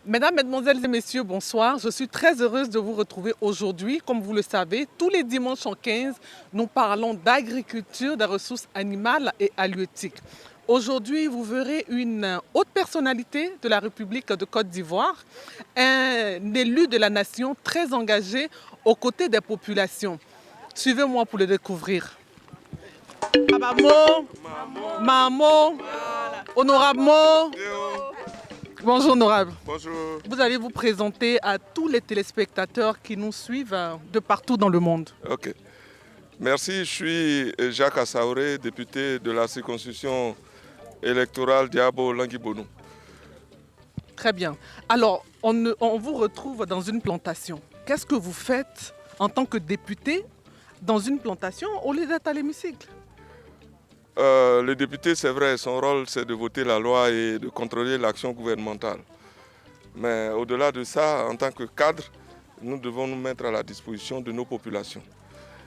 Mesdames, Mesdemoiselles et Messieurs, bonsoir. Je suis très heureuse de vous retrouver aujourd'hui. Comme vous le savez, tous les dimanches en 15, nous parlons d'agriculture, de ressources animales et halieutiques. Aujourd'hui, vous verrez une haute personnalité de la République de Côte d'Ivoire, un élu de la nation très engagé aux côtés des populations. Suivez-moi pour le découvrir. Babamo, Mamo, Honorable Mo. Bonjour honorable. Bonjour. Vous allez vous présenter à tous les téléspectateurs qui nous suivent de partout dans le monde. Ok. Merci, je suis Jacques Assaoré, député de la circonscription électorale Diabo-Languibonou. Très bien. Alors, on vous retrouve dans une plantation. Qu'est-ce que vous faites en tant que député dans une plantation au lieu d'être à l'hémicycle? Le député, c'est vrai, son rôle, c'est de voter la loi et de contrôler l'action gouvernementale. Mais au-delà de ça, en tant que cadre, nous devons nous mettre à la disposition de nos populations.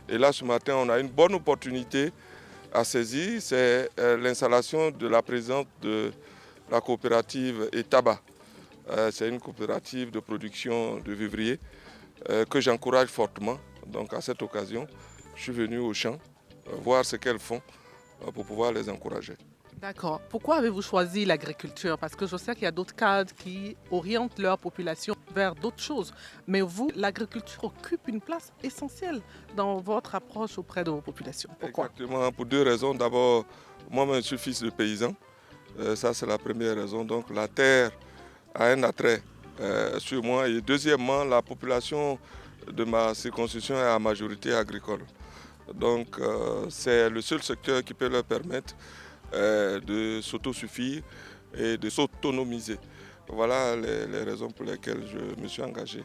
Et là, ce matin, on a une bonne opportunité à saisir, c'est l'installation de la présidente de la coopérative Etaba. C'est une coopérative de production de vivriers que j'encourage fortement. Donc à cette occasion, je suis venu au champ voir ce qu'elles font pour pouvoir les encourager. D'accord. Pourquoi avez-vous choisi l'agriculture? Parce que je sais qu'il y a d'autres cadres qui orientent leur population vers d'autres choses. Mais vous, l'agriculture occupe une place essentielle dans votre approche auprès de vos populations. Pourquoi? Exactement, pour deux raisons. D'abord, moi-même, je suis fils de paysan. Ça, c'est la première raison. Donc la terre a un attrait sur moi. Et deuxièmement, la population de ma circonscription est à majorité agricole. Donc c'est le seul secteur qui peut leur permettre de s'autosuffire et de s'autonomiser. Voilà les raisons pour lesquelles je me suis engagé.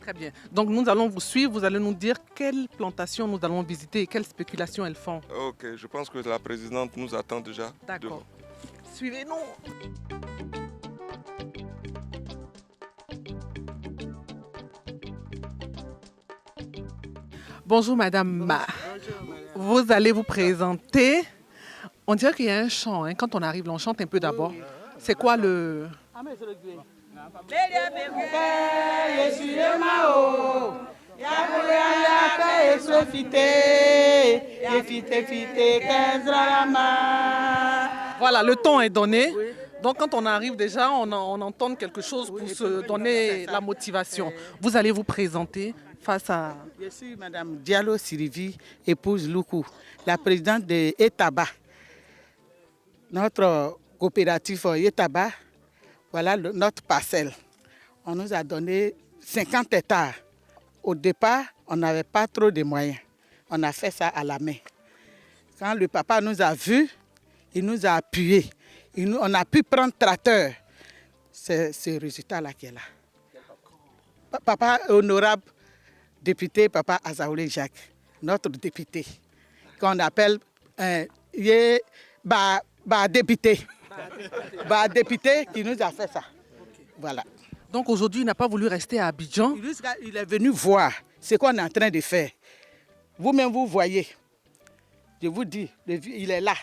Très bien. Donc nous allons vous suivre, vous allez nous dire quelles plantations nous allons visiter et quelles spéculations elles font. Ok, je pense que la présidente nous attend déjà. D'accord. Suivez-nous. Bonjour Madame. Vous allez vous présenter. On dirait qu'il y a un chant. Hein. Quand on arrive, on chante un peu d'abord. C'est quoi le... Voilà, le ton est donné. Donc quand on arrive déjà, on entend quelque chose pour se donner la motivation. Vous allez vous présenter face à... Je suis Madame Diallo Sirivi, épouse Loukou, la présidente de Etaba. Notre coopérative Etaba, voilà notre parcelle. On nous a donné 50 hectares. Au départ, on n'avait pas trop de moyens. On a fait ça à la main. Quand le papa nous a vus, il nous a appuyés. On a pu prendre tracteur. C'est ce résultat-là qui est là. Papa honorable député, Papa Azaoulé Jacques, notre député, qu'on appelle député. Député qui nous a fait ça. Voilà. Donc aujourd'hui, il n'a pas voulu rester à Abidjan. Il est venu voir ce qu'on est en train de faire. Vous-même, vous voyez. Je vous dis, il est là.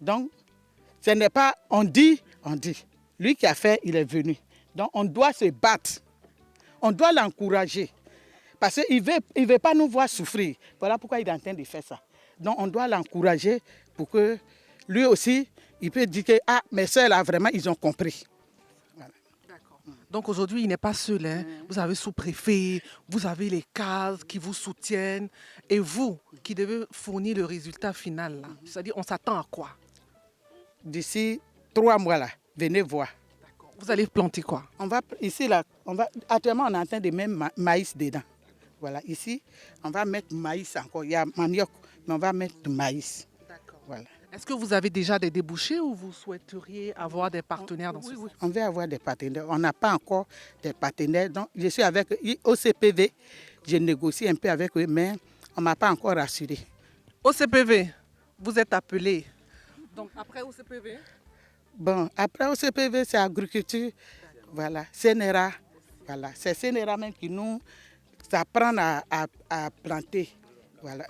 Donc, ce n'est pas on dit. Lui qui a fait, il est venu. Donc, on doit se battre. On doit l'encourager. Parce qu'il ne veut pas nous voir souffrir. Voilà pourquoi il est en train de faire ça. Donc, on doit l'encourager pour que lui aussi, il peut dire que mes soeurs, là, vraiment, ils ont compris. Voilà. D'accord. Donc aujourd'hui, il n'est pas seul. Hein. Vous avez sous-préfet, vous avez les cases qui vous soutiennent. Et vous, qui devez fournir le résultat final. Là. C'est-à-dire, on s'attend à quoi? D'ici 3 mois, là, venez voir. D'accord. Vous allez planter quoi? Actuellement, on est en train de mettre maïs dedans. Voilà, ici, on va mettre maïs encore. Il y a manioc, mais on va mettre du maïs. D'accord. Voilà. Est-ce que vous avez déjà des débouchés ou vous souhaiteriez avoir des partenaires dans ce sens? Oui, on veut avoir des partenaires. On n'a pas encore des partenaires. Donc, je suis avec OCPV. Je négocie un peu avec eux, mais on ne m'a pas encore rassuré. OCPV, vous êtes appelé. Donc après OCPV? Bon, après OCPV, c'est agriculture. Voilà, CNRA. Voilà, c'est CNRA même qui nous apprend à planter. Voilà.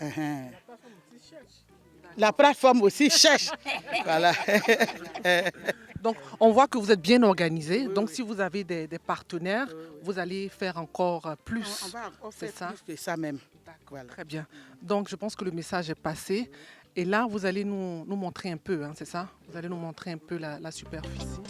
La plateforme aussi cherche. Voilà. Donc, on voit que vous êtes bien organisé. Donc, si vous avez des partenaires, vous allez faire encore plus. On va encore C'est faire ça? plus que ça même. D'accord, Voilà. très bien. Donc, je pense que le message est passé. Et là, vous allez nous montrer un peu, hein, c'est ça? Vous allez nous montrer un peu la superficie.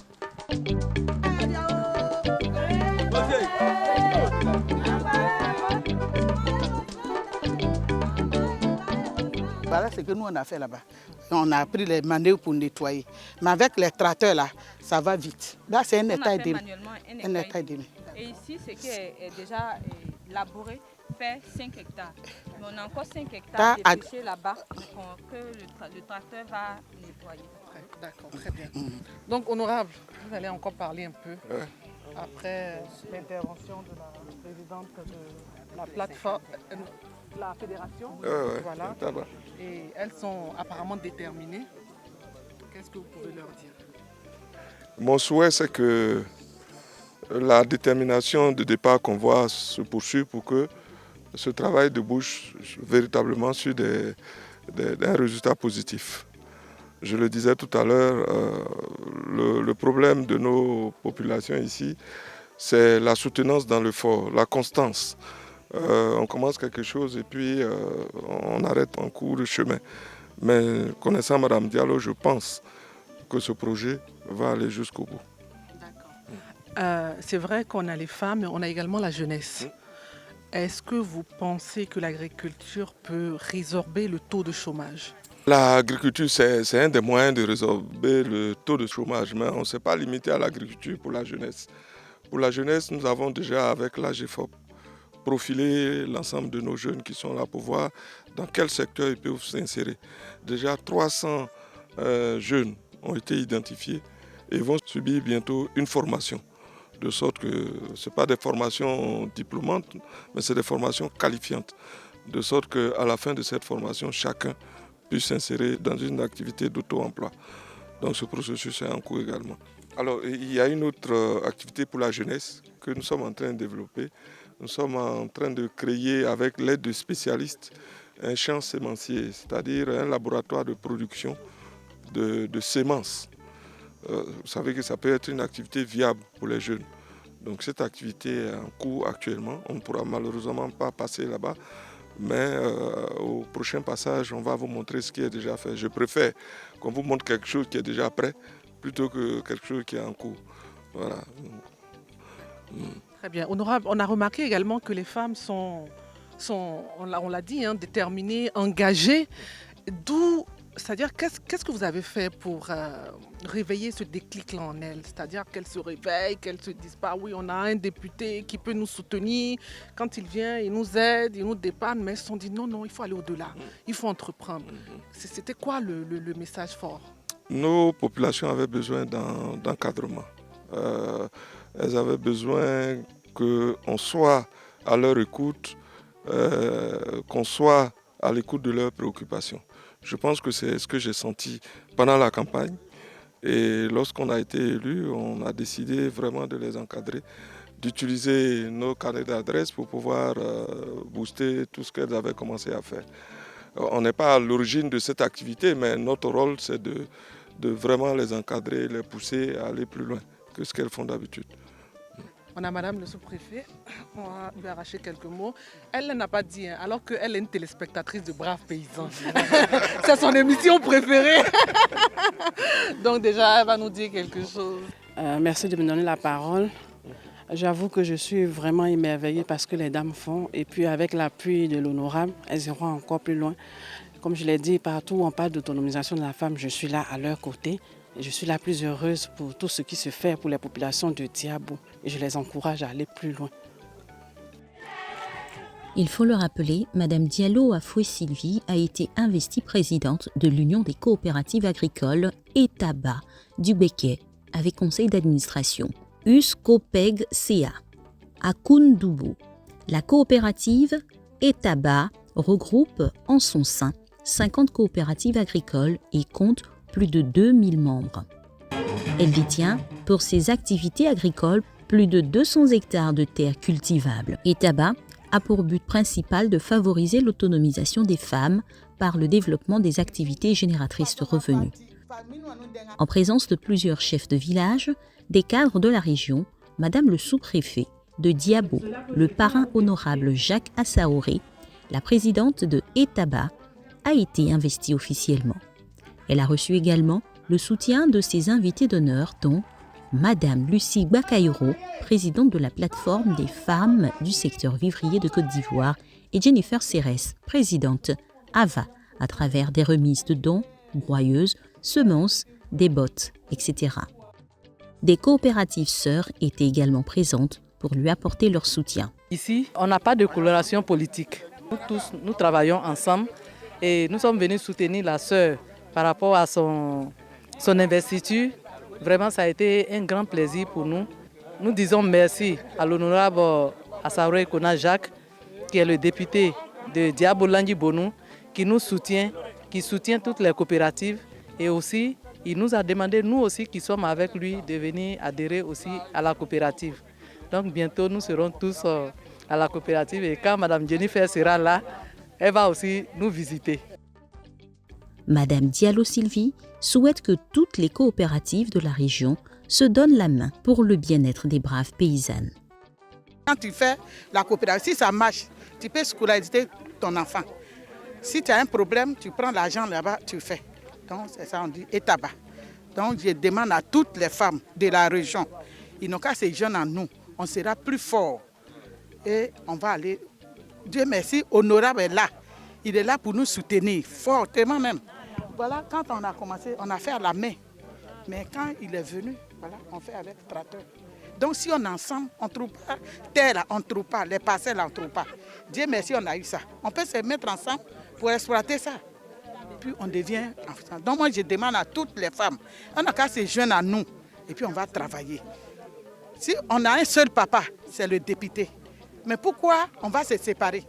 Voilà ce que nous on a fait là-bas. On a pris les manœuvres pour nettoyer. Mais avec les tracteurs là, ça va vite. Là, c'est un état et demi. Un état et demi. Et ici, ce qui est déjà labouré fait 5 hectares. Mais on a encore 5 hectares dépêchés là-bas que le tracteur va nettoyer. D'accord, très bien. Donc, honorable, vous allez encore parler un peu après l'intervention de la présidente de la plateforme, la fédération. Voilà. Et elles sont apparemment déterminées. Qu'est-ce que vous pouvez leur dire? Mon souhait, c'est que la détermination de départ qu'on voit se poursuit pour que ce travail débouche véritablement sur un résultat positif. Je le disais tout à l'heure, le problème de nos populations ici, c'est la soutenance dans l'effort, la constance. On commence quelque chose et puis on arrête en cours de chemin. Mais connaissant Mme Diallo, je pense que ce projet va aller jusqu'au bout. D'accord. C'est vrai qu'on a les femmes, mais on a également la jeunesse. Est-ce que vous pensez que l'agriculture peut résorber le taux de chômage? L'agriculture, c'est un des moyens de résorber le taux de chômage, mais on ne s'est pas limité à l'agriculture pour la jeunesse. Pour la jeunesse, nous avons déjà, avec l'AGFOP, profilé l'ensemble de nos jeunes qui sont là pour voir dans quel secteur ils peuvent s'insérer. Déjà 300 jeunes ont été identifiés et vont subir bientôt une formation. De sorte que ce n'est pas des formations diplômantes, mais c'est des formations qualifiantes. De sorte qu'à la fin de cette formation, chacun puisse s'insérer dans une activité d'auto-emploi. Donc ce processus est en cours également. Alors il y a une autre activité pour la jeunesse que nous sommes en train de développer. Nous sommes en train de créer avec l'aide de spécialistes un champ sémencier, c'est-à-dire un laboratoire de production de semences. Vous savez que ça peut être une activité viable pour les jeunes. Donc cette activité est en cours actuellement. On ne pourra malheureusement pas passer là-bas. Mais au prochain passage, on va vous montrer ce qui est déjà fait. Je préfère qu'on vous montre quelque chose qui est déjà prêt plutôt que quelque chose qui est en cours. Voilà. Très bien. Honorable, on a remarqué également que les femmes sont on l'a dit, hein, déterminées, engagées. C'est-à-dire, qu'est-ce que vous avez fait pour réveiller ce déclic-là en elles? C'est-à-dire qu'elles se réveillent, qu'elles se disent pas, oui, on a un député qui peut nous soutenir. Quand il vient, il nous aide, il nous dépanne, mais elles se sont dit, non, il faut aller au-delà, il faut entreprendre. C'était quoi le message fort? Nos populations avaient besoin d'encadrement. Elles avaient besoin qu'on soit à leur écoute, qu'on soit à l'écoute de leurs préoccupations. Je pense que c'est ce que j'ai senti pendant la campagne. Et lorsqu'on a été élu, on a décidé vraiment de les encadrer, d'utiliser nos carnets d'adresses pour pouvoir booster tout ce qu'elles avaient commencé à faire. On n'est pas à l'origine de cette activité, mais notre rôle, c'est de vraiment les encadrer, les pousser à aller plus loin que ce qu'elles font d'habitude. On a Madame le sous-préfet, on va lui arracher quelques mots. Elle n'a pas dit, hein, alors qu'elle est une téléspectatrice de Braves Paysans. C'est son émission préférée. Donc déjà, elle va nous dire quelque chose. Merci de me donner la parole. J'avoue que je suis vraiment émerveillée par ce que les dames font. Et puis avec l'appui de l'honorable, elles iront encore plus loin. Comme je l'ai dit, partout où on parle d'autonomisation de la femme, je suis là à leur côté. Et je suis la plus heureuse pour tout ce qui se fait pour les populations de Diabo. Et je les encourage à aller plus loin. Il faut le rappeler, Madame Diallo Afoué-Sylvie a été investie présidente de l'Union des coopératives agricoles ETABA du Béquet, avec conseil d'administration, USCOPEG-CA, à Koundoubou. La coopérative ETABA regroupe en son sein 50 coopératives agricoles et compte plus de 2000 membres. Elle détient, pour ses activités agricoles, plus de 200 hectares de terres cultivables. ETABA a pour but principal de favoriser l'autonomisation des femmes par le développement des activités génératrices de revenus. En présence de plusieurs chefs de village, des cadres de la région, Madame le sous-préfet de Diabo, le parrain honorable Jacques Assaoré, la présidente de Etaba, a été investie officiellement. Elle a reçu également le soutien de ses invités d'honneur, dont Madame Lucie Bakaïro, présidente de la plateforme des femmes du secteur vivrier de Côte d'Ivoire, et Jennifer Serres, présidente AVA, à travers des remises de dons, broyeuses, semences, des bottes, etc. Des coopératives sœurs étaient également présentes pour lui apporter leur soutien. Ici, on n'a pas de coloration politique. Nous tous, nous travaillons ensemble et nous sommes venus soutenir la sœur par rapport à son investiture. Vraiment, ça a été un grand plaisir pour nous. Nous disons merci à l'honorable Assaoré Kona Jacques, qui est le député de Diabo Landji Bonou, qui nous soutient, qui soutient toutes les coopératives. Et aussi, il nous a demandé, nous aussi qui sommes avec lui, de venir adhérer aussi à la coopérative. Donc bientôt, nous serons tous à la coopérative. Et quand Mme Jennifer sera là, elle va aussi nous visiter. Madame Diallo Sylvie souhaite que toutes les coopératives de la région se donnent la main pour le bien-être des braves paysannes. Quand tu fais la coopérative, si ça marche, tu peux scolariser ton enfant. Si tu as un problème, tu prends l'argent là-bas, tu fais. Donc c'est ça, on dit Etaba. Donc je demande à toutes les femmes de la région, ils n'ont qu'à ces jeunes en nous, on sera plus forts. Et on va aller, Dieu merci, honorable est là. Il est là pour nous soutenir, fortement même. Voilà, quand on a commencé, on a fait à la main. Mais quand il est venu, voilà, on fait avec le tracteur. Donc si on est ensemble, on ne trouve pas terre, on ne trouve pas, les parcelles, on ne trouve pas. Dieu merci, on a eu ça. On peut se mettre ensemble pour exploiter ça. Puis on devient ensemble. Donc moi je demande à toutes les femmes, on n'a qu'à ces jeunes à nous, et puis on va travailler. Si on a un seul papa, c'est le député. Mais pourquoi on va se séparer?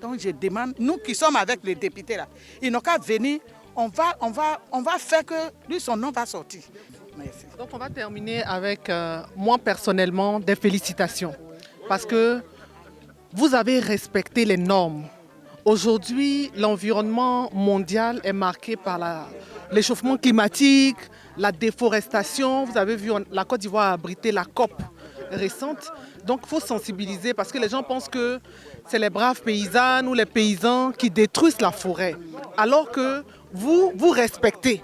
Donc je demande, nous qui sommes avec les députés là, ils n'ont qu'à venir, on va faire que lui, son nom va sortir. Merci. Donc on va terminer avec, moi personnellement, des félicitations. Parce que vous avez respecté les normes. Aujourd'hui, l'environnement mondial est marqué par l'échauffement climatique, la déforestation. Vous avez vu, la Côte d'Ivoire a abrité la COP récente. Donc il faut sensibiliser parce que les gens pensent que c'est les braves paysannes ou les paysans qui détruisent la forêt. Alors que vous respectez.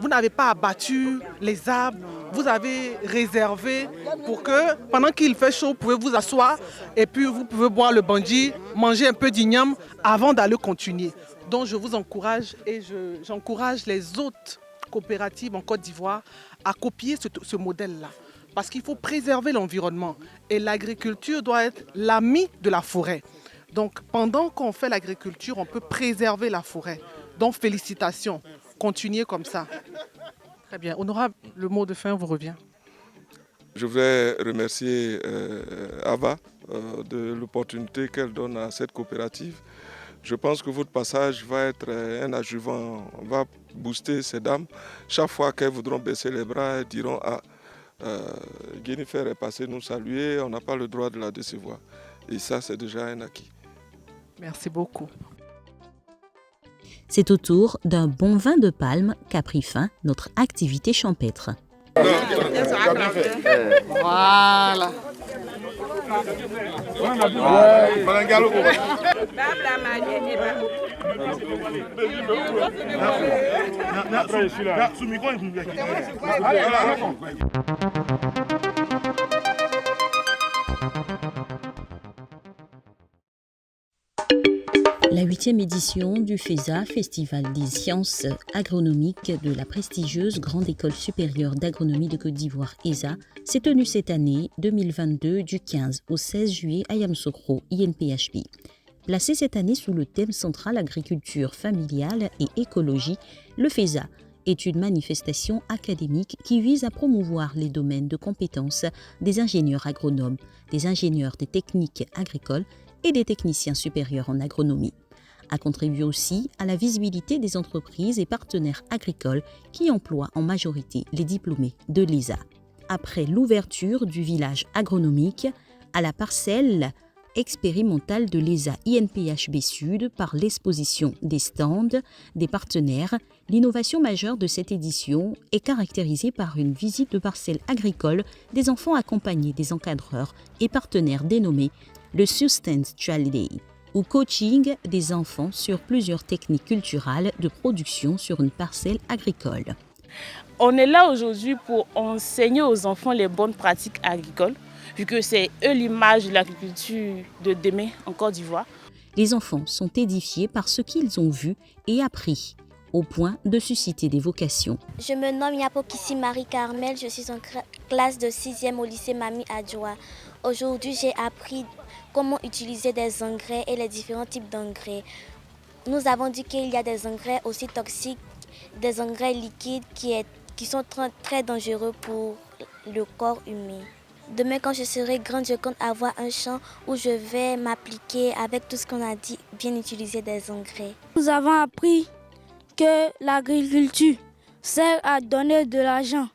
Vous n'avez pas abattu les arbres, vous avez réservé pour que pendant qu'il fait chaud, vous pouvez vous asseoir et puis vous pouvez boire le bandi, manger un peu d'igname avant d'aller continuer. Donc je vous encourage et j'encourage les autres coopératives en Côte d'Ivoire à copier ce modèle-là. Parce qu'il faut préserver l'environnement et l'agriculture doit être l'ami de la forêt. Donc pendant qu'on fait l'agriculture, on peut préserver la forêt. Donc félicitations. Continuez comme ça. Très bien. Honorable, le mot de fin vous revient. Je voudrais remercier AVA de l'opportunité qu'elle donne à cette coopérative. Je pense que votre passage va être un adjuvant, va booster ces dames. Chaque fois qu'elles voudront baisser les bras, elles diront « Ah, Jennifer est passée nous saluer, on n'a pas le droit de la décevoir ». Et ça, c'est déjà un acquis. Merci beaucoup. C'est au tour d'un bon vin de palme qu'a pris fin notre activité champêtre. Voilà. La 8e édition du FESA, Festival des sciences agronomiques de la prestigieuse Grande École supérieure d'agronomie de Côte d'Ivoire, ESA, s'est tenue cette année 2022 du 15 au 16 juillet à Yamoussoukro, INPHP. Placé cette année sous le thème central agriculture familiale et écologie, le FESA est une manifestation académique qui vise à promouvoir les domaines de compétences des ingénieurs agronomes, des ingénieurs des techniques agricoles et des techniciens supérieurs en agronomie, à contribuer aussi à la visibilité des entreprises et partenaires agricoles qui emploient en majorité les diplômés de l'ESA. Après l'ouverture du village agronomique à la parcelle expérimentale de l'ESA INPHB Sud par l'exposition des stands, des partenaires, l'innovation majeure de cette édition est caractérisée par une visite de parcelles agricoles des enfants accompagnés des encadreurs et partenaires dénommés le Substance Day, ou coaching des enfants sur plusieurs techniques culturelles de production sur une parcelle agricole. On est là aujourd'hui pour enseigner aux enfants les bonnes pratiques agricoles, vu que c'est eux l'image de l'agriculture de demain en Côte d'Ivoire. Les enfants sont édifiés par ce qu'ils ont vu et appris, au point de susciter des vocations. Je me nomme Yapokissi Marie-Carmel, je suis en classe de 6e au lycée Mami Adjoa. Aujourd'hui, j'ai appris comment utiliser des engrais et les différents types d'engrais. Nous avons dit qu'il y a des engrais aussi toxiques, des engrais liquides qui sont très dangereux pour le corps humain. Demain, quand je serai grande, je compte avoir un champ où je vais m'appliquer avec tout ce qu'on a dit, bien utiliser des engrais. Nous avons appris que l'agriculture sert à donner de l'argent,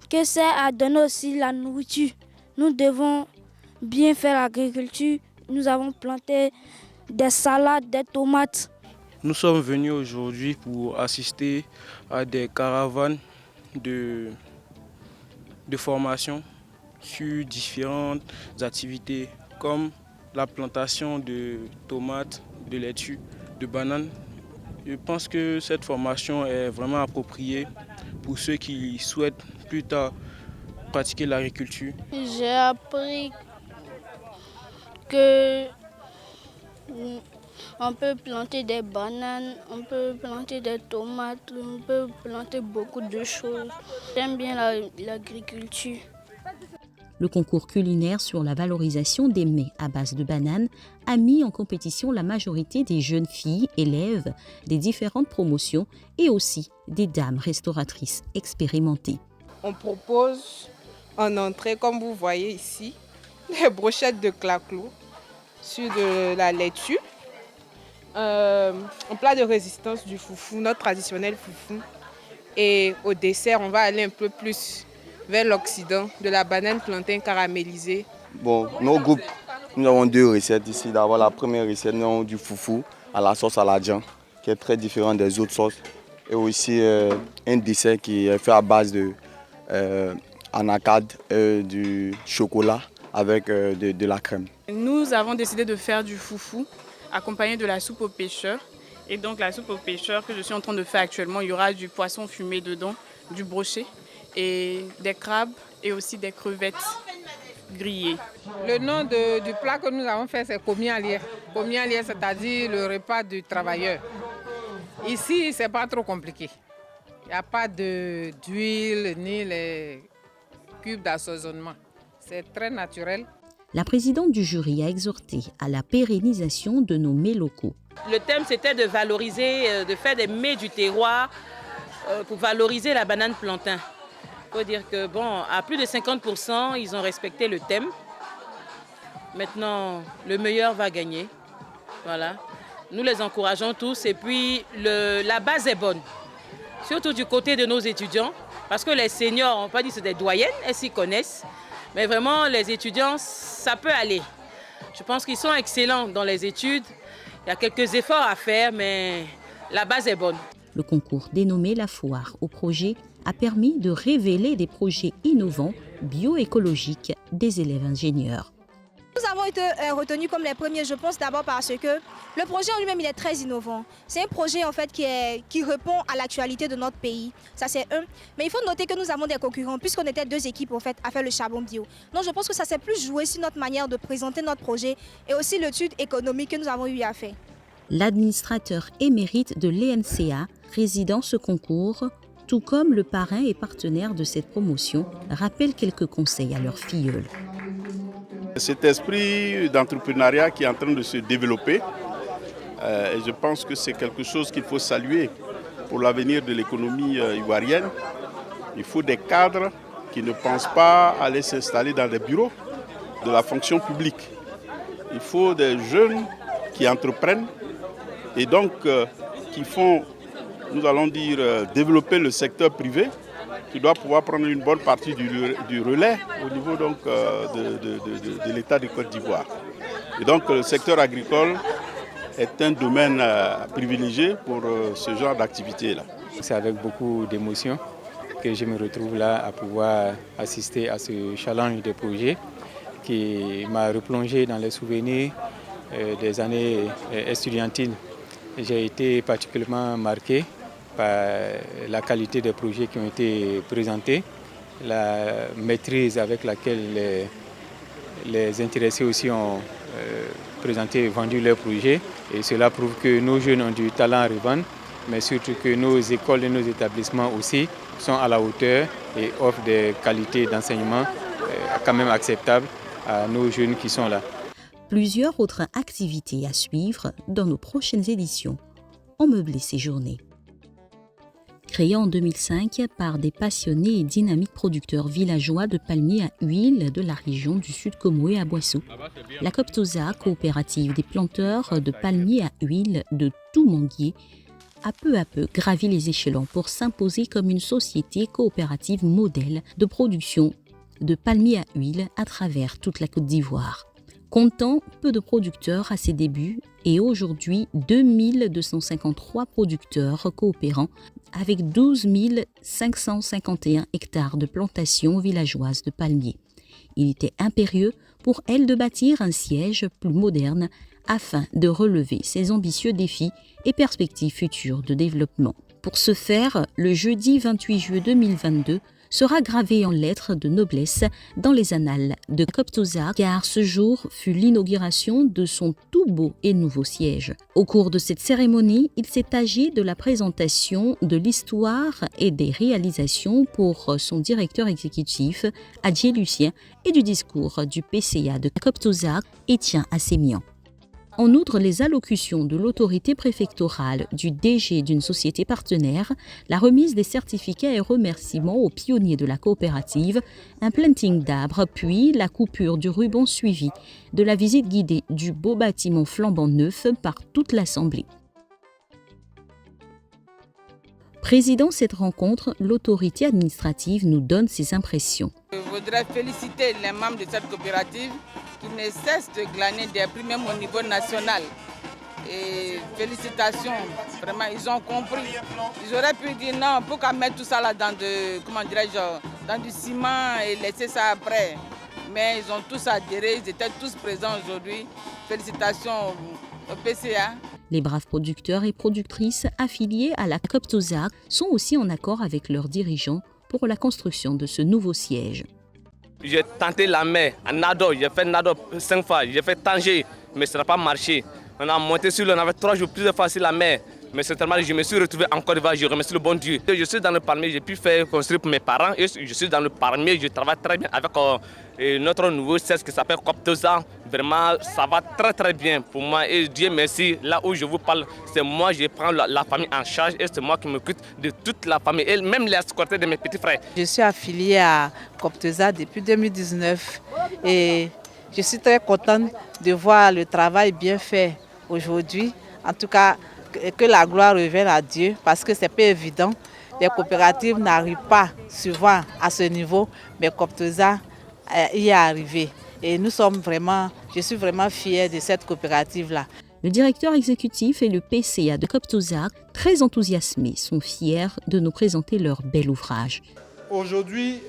que sert à donner aussi la nourriture. Nous devons bien faire l'agriculture. Nous avons planté des salades, des tomates. Nous sommes venus aujourd'hui pour assister à des caravanes de formation sur différentes activités comme la plantation de tomates, de laitue, de bananes. Je pense que cette formation est vraiment appropriée pour ceux qui souhaitent plus tard pratiquer l'agriculture. J'ai appris que on peut planter des bananes, on peut planter des tomates, on peut planter beaucoup de choses. J'aime bien l'agriculture. Le concours culinaire sur la valorisation des mets à base de bananes a mis en compétition la majorité des jeunes filles, élèves des différentes promotions et aussi des dames restauratrices expérimentées. On propose en entrée, comme vous voyez ici, des brochettes de claclou sur de la laitue, un plat de résistance du foufou, notre traditionnel foufou. Et au dessert, on va aller un peu plus vers l'Occident, de la banane plantain caramélisée. Bon, nos groupes, nous avons deux recettes ici. D'abord, la première recette, nous avons du foufou à la sauce à la djan, qui est très différent des autres sauces. Et aussi un dessert qui est fait à base de anacarde, du chocolat avec de la crème. Nous avons décidé de faire du foufou accompagné de la soupe aux pêcheurs. Et donc la soupe aux pêcheurs que je suis en train de faire actuellement, il y aura du poisson fumé dedans, du brochet, et des crabes et aussi des crevettes grillées. Le nom du plat que nous avons fait, c'est komialier. Komialier, c'est-à-dire le repas du travailleur. Ici, ce n'est pas trop compliqué. Il n'y a pas d'huile ni les cubes d'assaisonnement. C'est très naturel. La présidente du jury a exhorté à la pérennisation de nos mets locaux. Le thème, c'était de valoriser, de faire des mets du terroir pour valoriser la banane plantain. Il faut dire que, bon, à plus de 50%, ils ont respecté le thème. Maintenant, le meilleur va gagner. Voilà. Nous les encourageons tous et puis la base est bonne. Surtout du côté de nos étudiants, parce que les seniors, on ne peut pas dire que c'est des doyennes, elles s'y connaissent. Mais vraiment, les étudiants, ça peut aller. Je pense qu'ils sont excellents dans les études. Il y a quelques efforts à faire, mais la base est bonne. Le concours dénommé La Foire au projet a permis de révéler des projets innovants bioécologiques des élèves ingénieurs. Nous avons été retenus comme les premiers, je pense d'abord parce que le projet en lui-même il est très innovant. C'est un projet en fait qui répond à l'actualité de notre pays. Ça c'est un. Mais il faut noter que nous avons des concurrents puisqu'on était deux équipes en fait à faire le charbon bio. Donc je pense que ça s'est plus joué sur notre manière de présenter notre projet et aussi l'étude économique que nous avons eu à faire. L'administrateur émérite de l'ENCA résidant ce concours, tout comme le parrain et partenaire de cette promotion, rappelle quelques conseils à leur filleule. Cet esprit d'entrepreneuriat qui est en train de se développer, et je pense que c'est quelque chose qu'il faut saluer pour l'avenir de l'économie ivoirienne. Il faut des cadres qui ne pensent pas aller s'installer dans des bureaux de la fonction publique. Il faut des jeunes qui entreprennent et donc qui font, nous allons dire, développer le secteur privé, qui doit pouvoir prendre une bonne partie du relais au niveau donc, de l'État de Côte d'Ivoire. Et donc le secteur agricole est un domaine privilégié pour ce genre d'activité-là. C'est avec beaucoup d'émotion que je me retrouve là à pouvoir assister à ce challenge de projet qui m'a replongé dans les souvenirs des années estudiantines. J'ai été particulièrement marqué par la qualité des projets qui ont été présentés, la maîtrise avec laquelle les intéressés aussi ont présenté et vendu leurs projets. Et cela prouve que nos jeunes ont du talent à revendre, mais surtout que nos écoles et nos établissements aussi sont à la hauteur et offrent des qualités d'enseignement quand même acceptables à nos jeunes qui sont là. Plusieurs autres activités à suivre dans nos prochaines éditions ont meublé ces journées. Créée en 2005 par des passionnés et dynamiques producteurs villageois de palmiers à huile de la région du Sud Comoé à Boissou, la Coptosa, coopérative des planteurs de palmiers à huile de Toumanguier, a peu à peu gravi les échelons pour s'imposer comme une société coopérative modèle de production de palmiers à huile à travers toute la Côte d'Ivoire. Comptant peu de producteurs à ses débuts et aujourd'hui 2253 producteurs coopérants avec 12 551 hectares de plantations villageoises de palmiers. Il était impérieux pour elle de bâtir un siège plus moderne afin de relever ses ambitieux défis et perspectives futures de développement. Pour ce faire, le jeudi 28 juillet 2022 sera gravé en lettres de noblesse dans les annales de Coptosa, car ce jour fut l'inauguration de son tout beau et nouveau siège. Au cours de cette cérémonie, il s'est agi de la présentation de l'histoire et des réalisations pour son directeur exécutif, Adjé Lucien, et du discours du PCA de Coptosa, Étienne Assémian. En outre, les allocutions de l'autorité préfectorale, du DG d'une société partenaire, la remise des certificats et remerciements aux pionniers de la coopérative, un planting d'arbres, puis la coupure du ruban suivi de la visite guidée du beau bâtiment flambant neuf par toute l'Assemblée. Présidant cette rencontre, l'autorité administrative nous donne ses impressions. Je voudrais féliciter les membres de cette coopérative qui ne cessent de glaner des prix même au niveau national. Et félicitations, vraiment ils ont compris. Ils auraient pu dire non, pourquoi mettre tout ça là dans dans du ciment et laisser ça après. Mais ils ont tous adhéré, ils étaient tous présents aujourd'hui. Félicitations au PCA. Les braves producteurs et productrices affiliés à la Coptosa sont aussi en accord avec leurs dirigeants pour la construction de ce nouveau siège. J'ai tenté la mer à Nado, j'ai fait Nado 5 fois, j'ai fait Tanger, mais ça n'a pas marché. On a monté sur l'eau, on avait 3 jours plusieurs fois sur la mer. Mais certainement, je me suis retrouvé en Côte d'Ivoire, je remercie le bon Dieu. Je suis dans le palmier, j'ai pu faire construire pour mes parents. Et je suis dans le palmier, je travaille très bien avec notre nouveau siège qui s'appelle Coptosa. Vraiment, ça va très très bien pour moi. Et Dieu merci, là où je vous parle, c'est moi, je prends la famille en charge et c'est moi qui m'occupe de toute la famille, et même les escortés de mes petits frères. Je suis affiliée à Coptosa depuis 2019 et je suis très contente de voir le travail bien fait aujourd'hui. En tout cas, que la gloire revienne à Dieu parce que c'est pas évident. Les coopératives n'arrivent pas souvent à ce niveau, mais Coptosa y est arrivé. Et je suis vraiment fière de cette coopérative-là. Le directeur exécutif et le PCA de Coptosa, très enthousiasmés, sont fiers de nous présenter leur bel ouvrage. Aujourd'hui,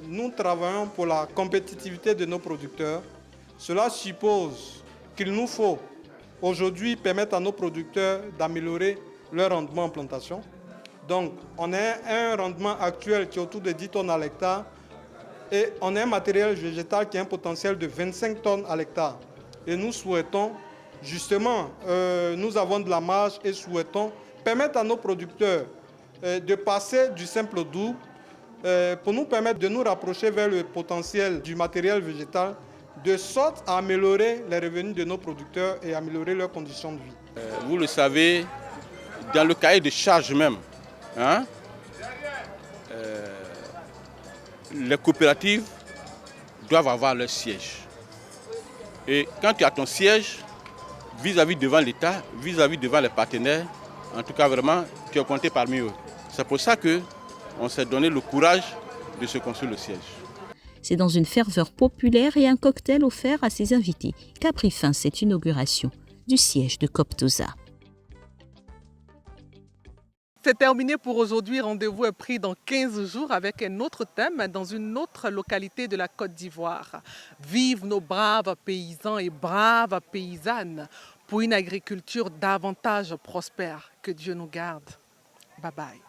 nous travaillons pour la compétitivité de nos producteurs. Cela suppose qu'il nous faut aujourd'hui permettre à nos producteurs d'améliorer leur rendement en plantation. Donc, on a un rendement actuel qui est autour de 10 tonnes à l'hectare et on a un matériel végétal qui a un potentiel de 25 tonnes à l'hectare. Et nous souhaitons, justement, nous avons de la marge et souhaitons permettre à nos producteurs de passer du simple au double pour nous permettre de nous rapprocher vers le potentiel du matériel végétal de sorte à améliorer les revenus de nos producteurs et améliorer leurs conditions de vie. Vous le savez, dans le cahier de charge même, les coopératives doivent avoir leur siège. Et quand tu as ton siège, vis-à-vis devant l'État, vis-à-vis devant les partenaires, en tout cas vraiment, tu es compté parmi eux. C'est pour ça qu'on s'est donné le courage de se construire le siège. C'est dans une ferveur populaire et un cocktail offert à ses invités qu'a pris fin cette inauguration du siège de Coptosa. C'est terminé pour aujourd'hui. Rendez-vous est pris dans 15 jours avec un autre thème dans une autre localité de la Côte d'Ivoire. Vive nos braves paysans et braves paysannes pour une agriculture davantage prospère. Que Dieu nous garde. Bye bye.